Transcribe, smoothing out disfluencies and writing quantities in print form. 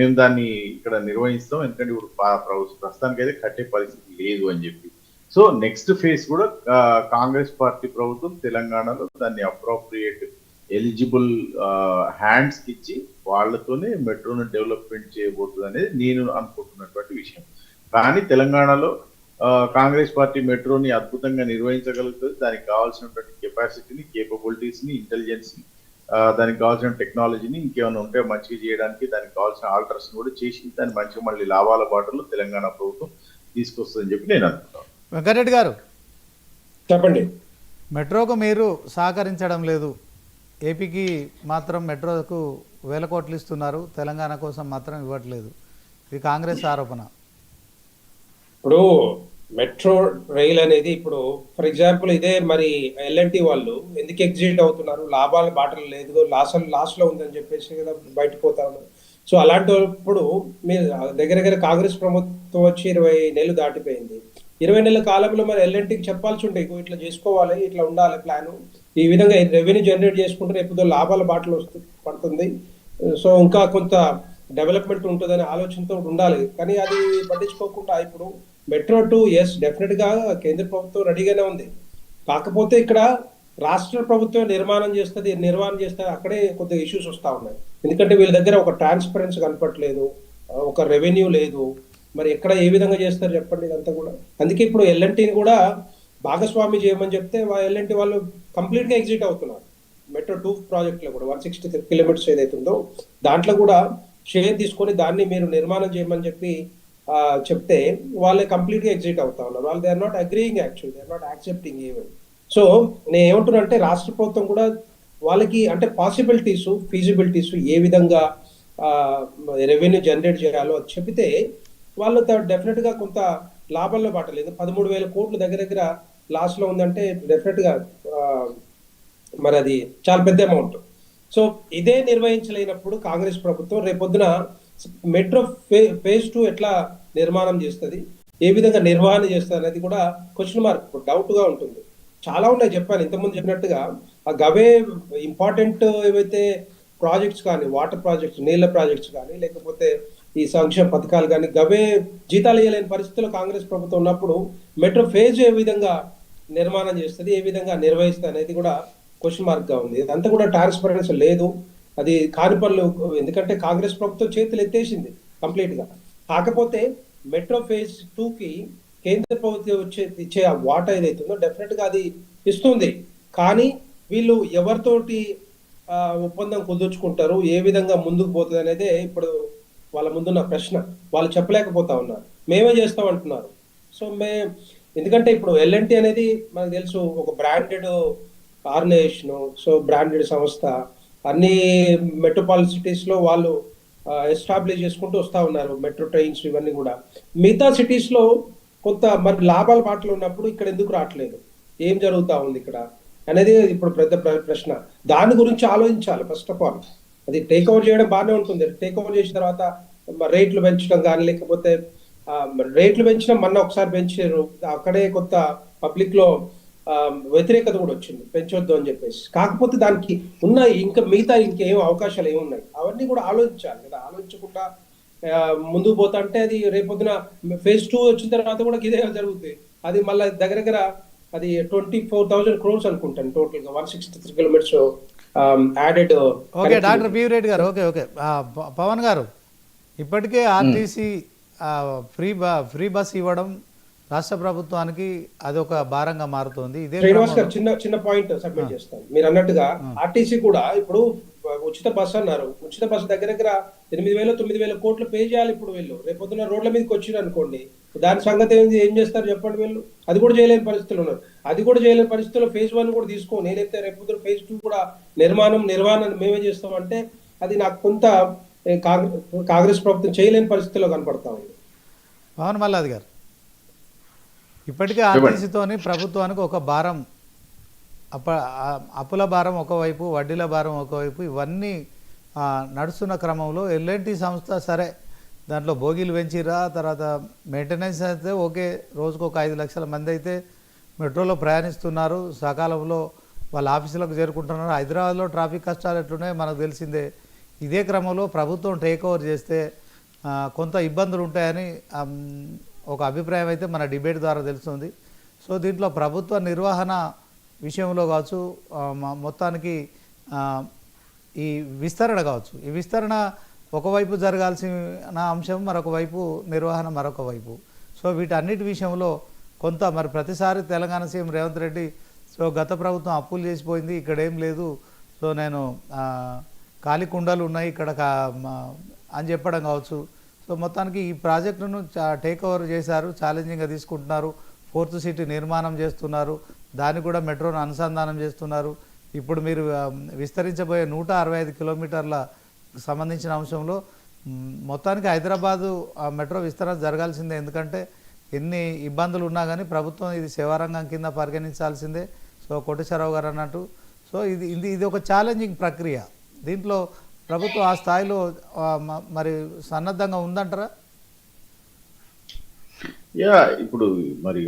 మేము దాన్ని ఇక్కడ నిర్వహిస్తాం, ఎందుకంటే ఇప్పుడు ప్రస్తుతానికి అయితే కట్టే పరిస్థితి లేదు అని చెప్పి. సో నెక్స్ట్ ఫేజ్ కూడా కాంగ్రెస్ పార్టీ ప్రభుత్వం తెలంగాణలో దాన్ని అప్రోప్రియేట్ ఎలిజిబుల్ హ్యాండ్స్ ఇచ్చి వాళ్ళతోనే మెట్రోను డెవలప్మెంట్ చేయబోతుంది అనేది నేను అనుకుంటున్నటువంటి విషయం. కానీ తెలంగాణలో కాంగ్రెస్ పార్టీ మెట్రోని అద్భుతంగా నిర్వహించగలుగుతుంది. దానికి కావాల్సినటువంటి కెపాసిటీని, కేపబిలిటీస్ని, ఇంటెలిజెన్స్ని, దానికి కావాల్సిన టెక్నాలజీని ఇంకేమైనా ఉంటే మంచిగా చేయడానికి దానికి కావాల్సిన ఆల్టర్స్ కూడా చేసి దాన్ని మంచిగా మళ్ళీ లాభాల బాటలో తెలంగాణ ప్రభుత్వం తీసుకొస్తుందని చెప్పి నేను అనుకుంటాను. వెంకటరెడ్డి గారు చెప్పండి. మెట్రోకు మీరు సహకరించడం లేదు, ఏపీకి మాత్రం మెట్రోకు వేల కోట్లు ఇస్తున్నారు, తెలంగాణ కోసం మాత్రం ఇవ్వట్లేదు, ఇది కాంగ్రెస్ ఆరోపణ. ఇప్పుడు మెట్రో రైల్ అనేది ఇప్పుడు ఫర్ ఎగ్జాంపుల్ ఇదే మరి ఎల్ఎన్టీ వాళ్ళు ఎందుకు ఎగ్జిట్ అవుతున్నారు? లాభాల బాటలు లేదు, లాస్ట్ లో ఉందని చెప్పేసి కదా బయటకు పోతా ఉన్నారు. సో అలాంటప్పుడు మీరు దగ్గర కాంగ్రెస్ ప్రభుత్వం వచ్చి 20 నెలలు దాటిపోయింది. 20 నెలల కాలంలో మరి ఎల్ఎన్టీకి చెప్పాల్సి ఉంటే ఇట్లా చేసుకోవాలి, ఇట్లా ఉండాలి ప్లాను, ఈ విధంగా రెవెన్యూ జనరేట్ చేసుకుంటే రేపు లాభాల బాటలు పడుతుంది, సో ఇంకా కొంత డెవలప్మెంట్ ఉంటుందనే ఆలోచనతో ఉండాలి. కానీ అది పట్టించుకోకుండా ఇప్పుడు మెట్రో 2 ఎస్ డెఫినెట్ గా కేంద్ర ప్రభుత్వం రెడీగానే ఉంది. కాకపోతే ఇక్కడ రాష్ట్ర ప్రభుత్వం నిర్మాణం చేస్తుంది, అక్కడే కొద్దిగా ఇష్యూస్ వస్తూ ఉన్నాయి. ఎందుకంటే వీళ్ళ దగ్గర ఒక ట్రాన్స్పరెన్సీ కనపట్లేదు, ఒక రెవెన్యూ లేదు. మరి ఎక్కడ ఏ విధంగా చేస్తారు చెప్పండి ఇదంతా కూడా. అందుకే ఇప్పుడు ఎల్ఎన్టీని కూడా భాగస్వామి చేయమని చెప్తే ఎల్ఎన్టీ వాళ్ళు కంప్లీట్ గా ఎగ్జిట్ అవుతున్నారు. మెట్రో 2 ప్రాజెక్ట్ లో కూడా 163 కిలోమీటర్స్ ఏదైతుందో దాంట్లో కూడా షేర్ తీసుకొని దాన్ని మీరు నిర్మాణం చేయమని చెప్తే వాళ్ళే కంప్లీట్ గా ఎగ్జిట్ అవుతా ఉన్నారు. వాళ్ళు they are not agreeing, actually they are not accepting even. So నేను ఏమంటున్నా అంటే రాష్ట్ర ప్రభుత్వం కూడా వాళ్ళకి అంటే పాసిబిలిటీస్, ఫీజిబిలిటీస్ ఏ విధంగా రెవెన్యూ జనరేట్ చేయాలో అది చెబితే వాళ్ళు డెఫినెట్ గా కొంత లాభంలో బాటలేదు. 13,000 కోట్లు దగ్గర లాస్ట్ లో ఉందంటే డెఫినెట్ గా మరి అది చాలా పెద్ద అమౌంట్. సో ఇదే నిర్వహించలేనప్పుడు కాంగ్రెస్ ప్రభుత్వం రేపొద్దున మెట్రో ఫేజ్ 2 ఎట్లా నిర్మాణం చేస్తుంది, ఏ విధంగా నిర్వహణ చేస్తుంది అనేది కూడా క్వశ్చన్ మార్క్, డౌట్ గా ఉంటుంది. చాలా ఉన్నాయి చెప్పాను ఇంతకుముందు చెప్పినట్టుగా. ఆ గవే ఇంపార్టెంట్ ఏవైతే ప్రాజెక్ట్స్ కానీ, వాటర్ ప్రాజెక్ట్స్, నీళ్ళ ప్రాజెక్ట్స్ కానీ, లేకపోతే ఈ సంక్షేమ పథకాలు కానీ గవే జీతాలు ఇవ్వలేని పరిస్థితుల్లో కాంగ్రెస్ ప్రభుత్వం ఉన్నప్పుడు మెట్రో ఫేజ్ ఏ విధంగా నిర్మాణం చేస్తుంది, ఏ విధంగా నిర్వహిస్తుంది అనేది కూడా క్వశ్చన్ మార్క్ గా ఉంది. అదంతా కూడా ట్రాన్స్పరెన్సీ లేదు, అది కాని పనులు. ఎందుకంటే కాంగ్రెస్ ప్రభుత్వం చేతులు ఎత్తేసింది కంప్లీట్ గా. కాకపోతే మెట్రో ఫేజ్ 2కి కేంద్ర ప్రభుత్వం ఇచ్చే ఆ వాటా ఏదైతుందో డెఫినెట్ గా అది ఇస్తుంది. కానీ వీళ్ళు ఎవరితోటి ఒప్పందం కుదుర్చుకుంటారు, ఏ విధంగా ముందుకు పోతుంది అనేదే ఇప్పుడు వాళ్ళ ముందున్న ప్రశ్న. వాళ్ళు చెప్పలేకపోతా ఉన్నారు, మేమే చేస్తాం అంటున్నారు. సో ఎందుకంటే ఇప్పుడు ఎల్ఎన్టీ అనేది మనకు తెలుసు ఒక బ్రాండెడ్ ఆర్గనైజేషన్, సో బ్రాండెడ్ సంస్థ. అన్ని మెట్రోపాలిటన్ సిటీస్ లో వాళ్ళు ఎస్టాబ్లిష్ చేసుకుంటూ వస్తా ఉన్నారు మెట్రో ట్రైన్స్ ఇవన్నీ కూడా. మిగతా సిటీస్ లో కొంత మరి లాభాల బాటలు ఉన్నప్పుడు ఇక్కడ ఎందుకు రావట్లేదు, ఏం జరుగుతా ఉంది ఇక్కడ అనేది ఇప్పుడు పెద్ద ప్రశ్న. దాని గురించి ఆలోచించాలి ఫస్ట్ ఆఫ్ ఆల్. అది టేక్ ఓవర్ చేయడం బాగానే ఉంటుంది, టేక్ ఓవర్ చేసిన తర్వాత రేట్లు పెంచడం కానీ, లేకపోతే రేట్లు పెంచడం మొన్న ఒకసారి పెంచారు, అక్కడే కొత్త పబ్లిక్ లో వ్యతిరేకత కూడా వచ్చింది పెంచొద్దు అని చెప్పేసి. కాకపోతే దానికి ఉన్న ఇంకా మిగతా ఇంకేం అవకాశాలు ఏమున్నాయి అవన్నీ కూడా ఆలోచించాలి కదా. ఆలోచించకుండా ముందుకు పోతా అంటే అది రేపొద్దున ఫేజ్ 2 వచ్చిన తర్వాత కూడా ఇదే జరుగుతుంది. అది మళ్ళీ దగ్గర అది 24,000 crores అనుకుంటాను టోటల్ గా 163 kilometres added. Okay doctor P Reddy గారు, ఓకే పవన్ గారు, ఇప్పటికే ఆర్టీసీ ఫ్రీ బస్ ఇవ్వడం రాష్ట్ర ప్రభుత్వానికి అది ఒక భారంగా మారుతోంది. ఇదే శ్రీనివాస్ గారు చిన్న పాయింట్ సబ్మిట్ చేస్తాను. మీరు అన్నట్టుగా ఆర్టీసీ కూడా ఇప్పుడు ఉచిత బస్సు అన్నారు, ఉచిత బస్సు దగ్గర 8,000-9,000 కోట్లు పే చేయాలి. ఇప్పుడు వీళ్ళు రేపొద్దున రోడ్ల మీదకి వచ్చిరు అనుకోండి, దాని సంగతి ఏం చేస్తారు చెప్పండి. వీళ్ళు అది కూడా చేయలేని పరిస్థితులు ఉన్నారు. అది కూడా చేయలేని పరిస్థితుల్లో ఫేజ్ 1 కూడా తీసుకో, నేనైతే రేపొద్దున ఫేజ్ 2 కూడా నిర్మాణం మేమే చేస్తామంటే అది నాకు కొంత కాంగ్రెస్ ప్రభుత్వం చేయలేని పరిస్థితుల్లో కనపడతా ఉంది. పవన్ మల్లాది గారు, ఇప్పటికే ఆర్టీసీతోని ప్రభుత్వానికి ఒక భారం, అప్పుల భారం ఒకవైపు, వడ్డీల భారం ఒకవైపు, ఇవన్నీ నడుస్తున్న క్రమంలో ఎల్ఎన్టీ సంస్థ సరే దాంట్లో బోగీలు పెంచిరా, తర్వాత మెయింటెనెన్స్ అయితే ఓకే, రోజుకు ఒక 5 లక్షల మంది అయితే మెట్రోలో ప్రయాణిస్తున్నారు, సకాలంలో వాళ్ళ ఆఫీసులకు చేరుకుంటున్నారు. హైదరాబాద్లో ట్రాఫిక్ కష్టాలు ఎట్లున్నాయో మనకు తెలిసిందే. ఇదే క్రమంలో ప్రభుత్వం టేక్ ఓవర్ చేస్తే కొంత ఇబ్బందులు ఉంటాయని ఒక అభిప్రాయం అయితే మన డిబేట్ ద్వారా తెలుస్తుంది. సో దీంట్లో ప్రభుత్వ నిర్వహణ విషయంలో కావచ్చు, మొత్తానికి ఈ విస్తరణ కావచ్చు, ఈ విస్తరణ ఒకవైపు జరగాల్సిన అంశం, మరొక వైపు నిర్వహణ మరొక వైపు. సో వీటన్నిటి విషయంలో కొంత మరి ప్రతిసారి తెలంగాణ సీఎం రేవంత్ రెడ్డి సో గత ప్రభుత్వం అప్పులు చేసిపోయింది, ఇక్కడ ఏం లేదు, సో నేను ఖాళీ కుండలు ఉన్నాయి ఇక్కడ అని చెప్పడం కావచ్చు. సో మొత్తానికి ఈ ప్రాజెక్టును టేక్ ఓవర్ చేశారు, ఛాలెంజింగ్గా తీసుకుంటున్నారు, 4th సిటీ నిర్మాణం చేస్తున్నారు, దాన్ని కూడా మెట్రోను అనుసంధానం చేస్తున్నారు. ఇప్పుడు మీరు విస్తరించబోయే 165 కిలోమీటర్ల సంబంధించిన అంశంలో మొత్తానికి హైదరాబాదు మెట్రో విస్తరణ జరగాల్సిందే. ఎందుకంటే ఎన్ని ఇబ్బందులు ఉన్నా కానీ ప్రభుత్వం ఇది సేవారంగం కింద పరిగణించాల్సిందే. సో కోటేశ్వరరావు గారు అన్నట్టు సో ఇది ఒక ఛాలెంజింగ్ ప్రక్రియ. దీంట్లో ప్రభుత్వం ఆ స్థాయిలో మరి సన్నద్ధంగా ఉందంటారా? యా ఇప్పుడు మరి